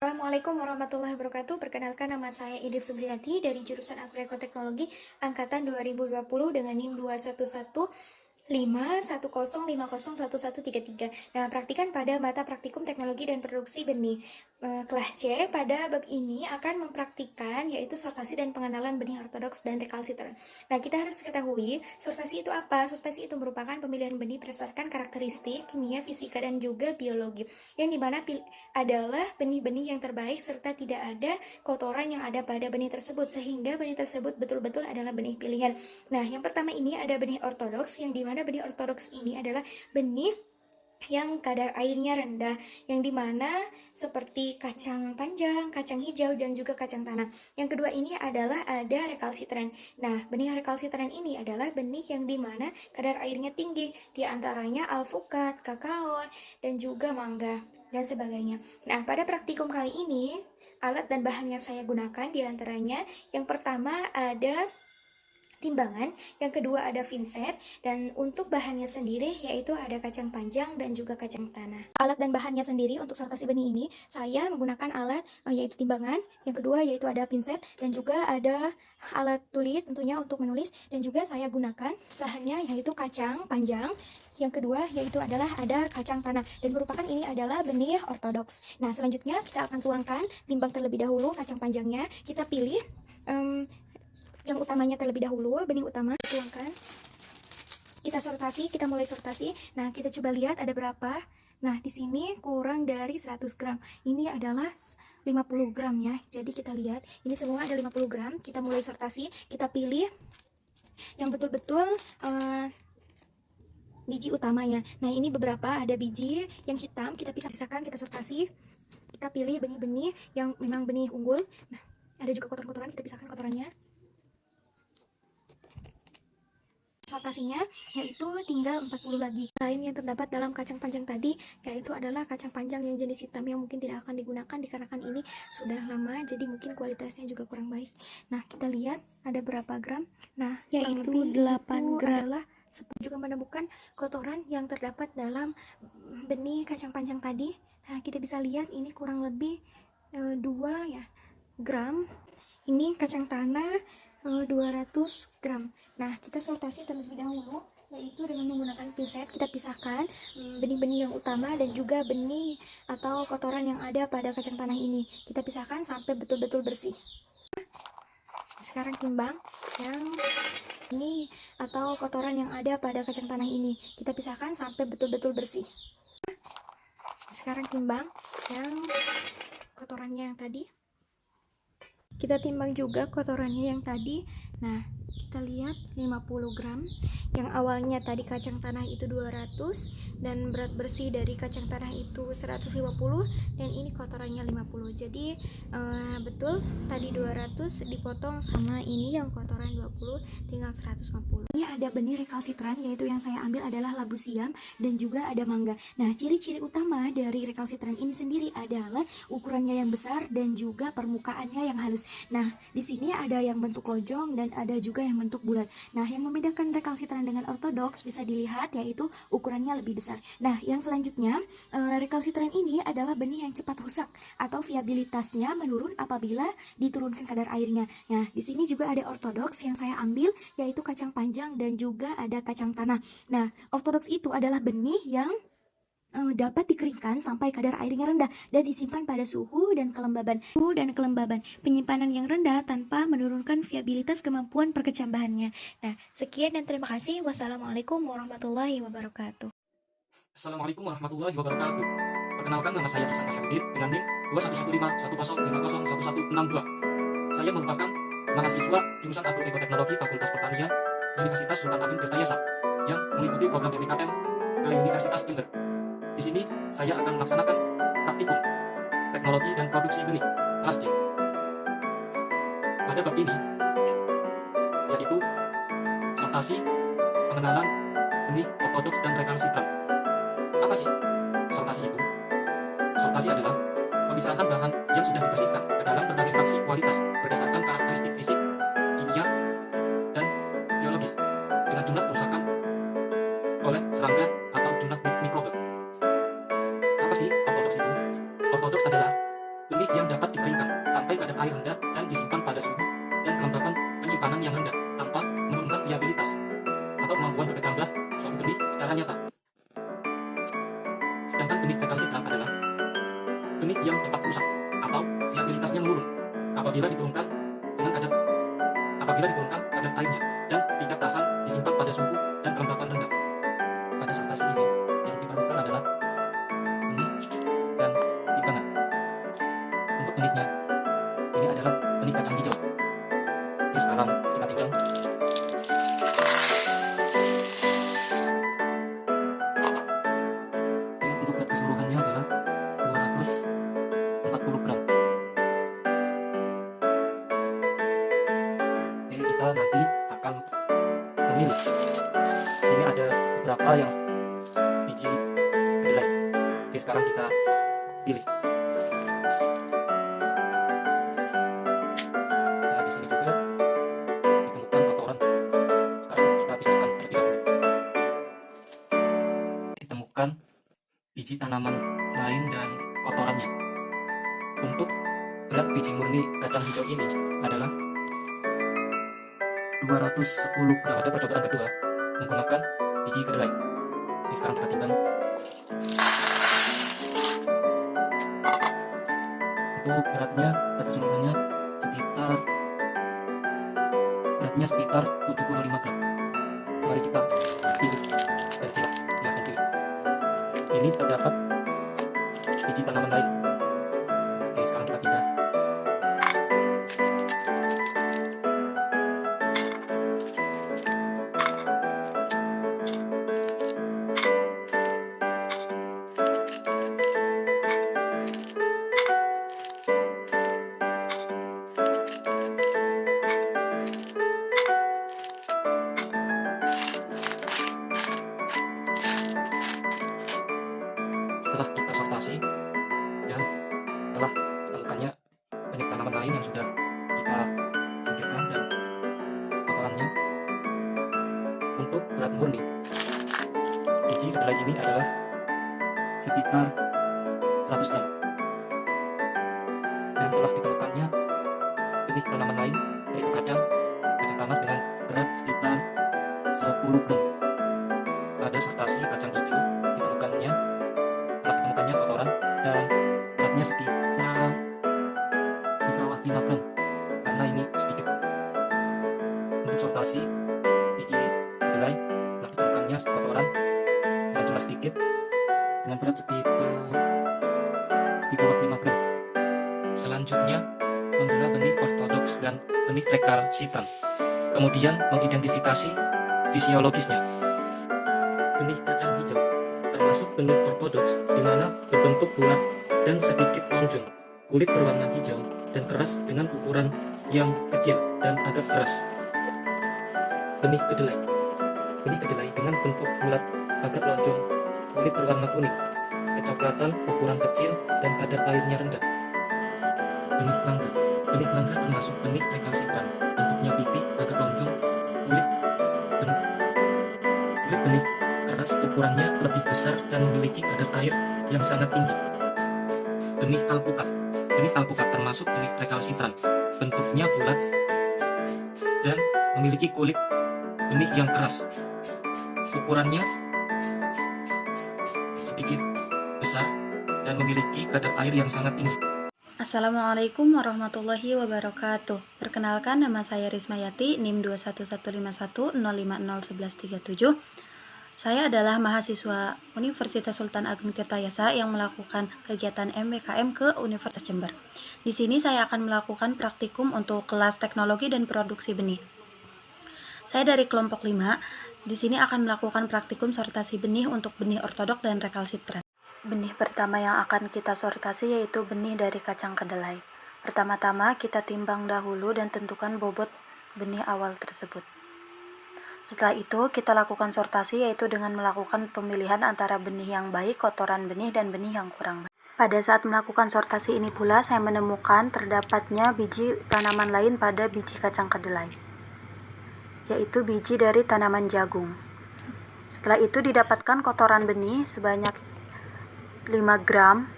Assalamualaikum warahmatullahi wabarakatuh. Perkenalkan, nama saya Ide Febriati dari jurusan Agroekoteknologi angkatan 2020 dengan NIM 2115105011133. Nah, praktikan pada mata praktikum teknologi dan produksi benih. Kelas C pada bab ini akan mempraktikkan yaitu sortasi dan pengenalan benih ortodoks dan rekalsitran. Nah, kita harus ketahui sortasi itu apa? Sortasi itu merupakan pemilihan benih berdasarkan karakteristik, kimia, fisika, dan juga biologi, yang dimana adalah benih-benih yang terbaik serta tidak ada kotoran yang ada pada benih tersebut, sehingga benih tersebut betul-betul adalah benih pilihan. Nah, yang pertama ini ada benih ortodoks, yang dimana benih ortodoks ini adalah benih yang kadar airnya rendah, yang dimana seperti kacang panjang, kacang hijau, dan juga kacang tanah. Yang kedua ini adalah ada rekalsitren. Nah, benih rekalsitren ini adalah benih yang dimana kadar airnya tinggi, diantaranya alpukat, kakao, dan juga mangga, dan sebagainya. Nah, pada praktikum kali ini, alat dan bahan yang saya gunakan diantaranya, yang pertama ada timbangan, yang kedua ada pinset, dan untuk bahannya sendiri yaitu ada kacang panjang dan juga kacang tanah. Alat dan bahannya sendiri untuk sortasi benih ini saya menggunakan alat yaitu timbangan, yang kedua yaitu ada pinset, dan juga ada alat tulis tentunya untuk menulis, dan juga saya gunakan bahannya yaitu kacang panjang. Yang kedua yaitu adalah ada kacang tanah, dan merupakan ini adalah benih ortodoks. Nah, selanjutnya kita akan tuangkan timbang terlebih dahulu kacang panjangnya. Kita pilih yang utamanya terlebih dahulu, benih utama tuangkan. Kita sortasi, kita mulai sortasi. Nah, kita coba lihat ada berapa. Nah, di sini kurang dari 100 gram. Ini adalah 50 gram ya. Jadi kita lihat, ini semua ada 50 gram. Kita mulai sortasi, kita pilih yang betul-betul biji utamanya. Nah, ini beberapa ada biji yang hitam, kita pisahkan, kita sortasi. Kita pilih benih-benih yang memang benih unggul. Nah, ada juga kotoran-kotoran, kita pisahkan kotorannya. Sortasinya yaitu tinggal 40 lagi. Lain yang terdapat dalam kacang panjang tadi yaitu adalah kacang panjang yang jenis hitam, yang mungkin tidak akan digunakan dikarenakan ini sudah lama, jadi mungkin kualitasnya juga kurang baik. Nah, kita lihat ada berapa gram. Nah, yaitu 8 gram. Adalah juga menemukan kotoran yang terdapat dalam benih kacang panjang tadi. Nah, kita bisa lihat ini kurang lebih 2 ya gram. Ini kacang tanah 200 gram. Nah, kita sortasi terlebih dahulu yaitu dengan menggunakan pinset. Kita pisahkan benih-benih yang utama dan juga benih atau kotoran yang ada pada kacang tanah ini. Kita pisahkan sampai betul-betul bersih. Sekarang timbang yang ini atau kotoran yang ada pada kacang tanah ini. Kita pisahkan sampai betul-betul bersih. Sekarang timbang yang kotorannya yang tadi. Kita timbang juga kotorannya yang tadi. Nah, kita lihat 50 gram. Yang awalnya tadi kacang tanah itu 200 dan berat bersih dari kacang tanah itu 150, dan ini kotorannya 50. Jadi betul tadi 200 dipotong sama ini yang kotoran 20, tinggal 150. Ini ada benih rekalsitran, yaitu yang saya ambil adalah labu siam dan juga ada mangga. Nah, ciri-ciri utama dari rekalsitran ini sendiri adalah ukurannya yang besar dan juga permukaannya yang halus. Nah, di sini ada yang bentuk lonjong dan ada juga yang bentuk bulat. Nah, yang membedakan rekalsitran dengan ortodoks bisa dilihat yaitu ukurannya lebih besar. Nah, yang selanjutnya rekalsitran ini adalah benih yang cepat rusak atau viabilitasnya menurun apabila diturunkan kadar airnya. Nah, di sini juga ada ortodoks yang saya ambil yaitu kacang panjang dan juga ada kacang tanah. Nah, ortodoks itu adalah benih yang dapat dikeringkan sampai kadar airnya rendah dan disimpan pada suhu dan kelembaban. Penyimpanan yang rendah tanpa menurunkan viabilitas kemampuan perkecambahannya. Nah, sekian dan terima kasih. Wassalamualaikum warahmatullahi wabarakatuh. Assalamualaikum warahmatullahi wabarakatuh. Perkenalkan, nama saya Ihsan Fasyruddin dengan NIM 2115105011162. Saya merupakan mahasiswa jurusan Agroekoteknologi Fakultas Pertanian Universitas Sultan Ageng Tirtayasa yang mengikuti program MBKM ke Universitas Jember. Di sini saya akan melaksanakan praktikum teknologi dan produksi benih kelas C. Pada bab ini yaitu sortasi, pengenalan benih ortodoks dan rekalsitran. Apa sih sortasi itu? Sortasi adalah pemisahan bahan yang sudah dibersihkan ke dalam berbagai fraksi kualitas berdasarkan karakteristik fisik, kimia, dan biologis dengan jumlah kerusakan oleh serangga atau jumlah mikroba. Apa sih ortodoks itu? Ortodoks adalah benih benih yang dapat dikeringkan sampai kadar air rendah dan disimpan pada suhu dan kelembapan penyimpanan yang rendah tanpa menurunkan viabilitas atau kemampuan berkembang biak suatu benih secara nyata. Sedangkan benih recalcitrant adalah benih yang cepat rusak atau viabilitasnya menurun apabila diturunkan kadar airnya dan tidak tahan disimpan pada suhu dan kelembapan rendah. Pada sertasi ini yang diperlukan adalah benih dan timbangan. Untuk benihnya, ini adalah benih kacang hijau. Oke, sekarang kita timbang. Oke, untuk berat keseluruhannya adalah 240 gram. Oke, kita nanti akan memilih. Sini ada beberapa yang biji kedelai. Oke, sekarang kita pilih. Nah, di sini juga ditemukan kotoran. Sekarang kita pisahkan terlebih dahulu. Ditemukan biji tanaman lain dan kotorannya. Untuk berat biji murni kacang hijau ini adalah 210 gram. Pada percobaan kedua menggunakan biji kedelai. Oke, sekarang kita timbang. Untuk berat keseluruhannya sekitar 75 gram. Mari kita pilih dan pilah. Ini terdapat biji tanaman lain. Oke, sekarang kita pindah. Setelah kita sortasi dan telah ditemukannya banyak tanaman lain yang sudah kita singkirkan dan kotorannya, untuk berat murni biji kedelai ini adalah sekitar 100 gram. Dan telah ditemukannya benih tanaman lain yaitu kacang tanah dengan berat sekitar 10 gram. Pada sertasi kacang hijau ditemukannya kotoran dan beratnya sekitar di bawah 5 gram karena ini sedikit. Untuk sortasi biji kedelai telah ditemukannya kotoran dan cuma sedikit dengan berat sekitar di bawah 5 gram. Selanjutnya membelah benih ortodoks dan benih recalcitrant, kemudian mengidentifikasi fisiologisnya. Benih kacang hijau termasuk benih ortodoks di mana berbentuk bulat dan sedikit lonjong, kulit berwarna hijau dan keras dengan ukuran yang kecil dan agak keras. Benih kedelai dengan bentuk bulat, agak lonjong, kulit berwarna kuning, kecoklatan, ukuran kecil dan kadar airnya rendah. Benih mangga termasuk benih recalcitrant, bentuknya pipih, agak lonjong, kulit benih keras, ukurannya lebih besar dan memiliki kadar air yang sangat tinggi. Benih alpukat termasuk benih recalcitrant, bentuknya bulat dan memiliki kulit benih yang keras, ukurannya sedikit besar dan memiliki kadar air yang sangat tinggi. Assalamualaikum warahmatullahi wabarakatuh. Perkenalkan, nama saya Rismayati, NIM 2115105011137. Saya adalah mahasiswa Universitas Sultan Agung Tirtayasa yang melakukan kegiatan MBKM ke Universitas Jember. Di sini saya akan melakukan praktikum untuk kelas teknologi dan produksi benih. Saya dari kelompok 5. Di sini akan melakukan praktikum sortasi benih untuk benih ortodok dan recalcitrant. Benih pertama yang akan kita sortasi yaitu benih dari kacang kedelai. Pertama-tama kita timbang dahulu dan tentukan bobot benih awal tersebut. Setelah itu kita lakukan sortasi yaitu dengan melakukan pemilihan antara benih yang baik, kotoran benih, dan benih yang kurang baik. Pada saat melakukan sortasi ini pula saya menemukan terdapatnya biji tanaman lain pada biji kacang kedelai, yaitu biji dari tanaman jagung. Setelah itu didapatkan kotoran benih sebanyak 5 gram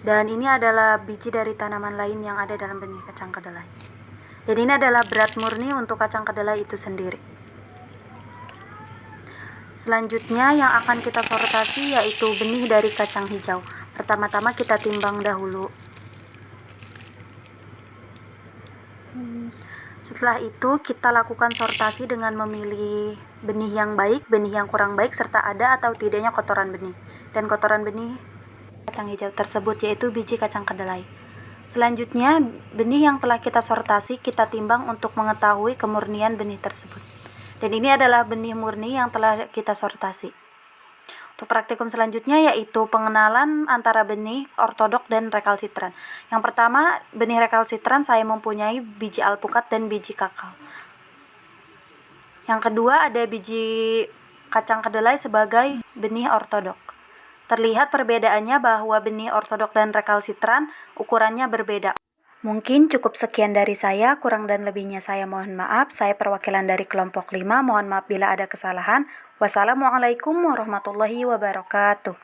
Dan ini adalah biji dari tanaman lain yang ada dalam benih kacang kedelai. Jadi ini adalah berat murni untuk kacang kedelai itu sendiri. Selanjutnya yang akan kita sortasi yaitu benih dari kacang hijau. Pertama-tama kita timbang dahulu. Setelah itu kita lakukan sortasi dengan memilih benih yang baik, benih yang kurang baik, serta ada atau tidaknya kotoran benih. Dan kotoran benih kacang hijau tersebut yaitu biji kacang kedelai. Selanjutnya, benih yang telah kita sortasi kita timbang untuk mengetahui kemurnian benih tersebut. Dan ini adalah benih murni yang telah kita sortasi. Untuk praktikum selanjutnya yaitu pengenalan antara benih ortodok dan rekalsitran. Yang pertama, benih rekalsitran saya mempunyai biji alpukat dan biji kakao. Yang kedua ada biji kacang kedelai sebagai benih ortodok. Terlihat perbedaannya bahwa benih ortodok dan rekalsitran ukurannya berbeda. Mungkin cukup sekian dari saya, kurang dan lebihnya saya mohon maaf. Saya perwakilan dari kelompok 5, mohon maaf bila ada kesalahan. Wassalamualaikum warahmatullahi wabarakatuh.